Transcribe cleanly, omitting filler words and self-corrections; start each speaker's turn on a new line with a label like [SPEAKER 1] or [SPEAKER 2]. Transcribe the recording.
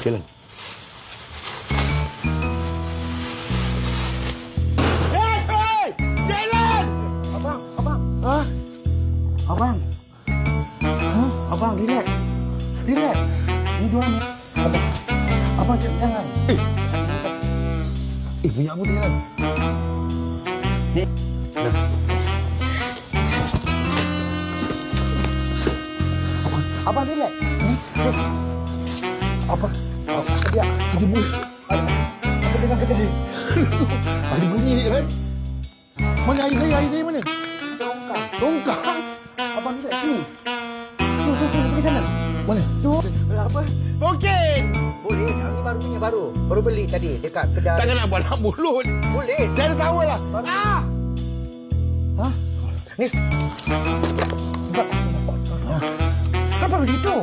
[SPEAKER 1] Jalan. Hei! Jalan!
[SPEAKER 2] Abang. Hah? Abang. Hah? Abang, relax. Ini dua ni. Abang jangan.
[SPEAKER 1] Punya apa tu jalan?
[SPEAKER 2] Ni. Abang relax. Apa? Dia bunyi. Apa dengar kata dia?
[SPEAKER 1] Ada bunyi je kan? Mana air saya? Air saya mana? Tongkang.
[SPEAKER 2] Abang relax sini. Tu, pergi sana.
[SPEAKER 1] Mana?
[SPEAKER 2] Tu. Apa?
[SPEAKER 1] Okey.
[SPEAKER 2] Boleh, yang ni baru punya baru. Baru beli tadi dekat kedai.
[SPEAKER 1] Takkan nak buat nak mulut.
[SPEAKER 2] Boleh.
[SPEAKER 1] Saya dah tahu lah. Ah!
[SPEAKER 2] Hah? Ni. Kenapa begitu?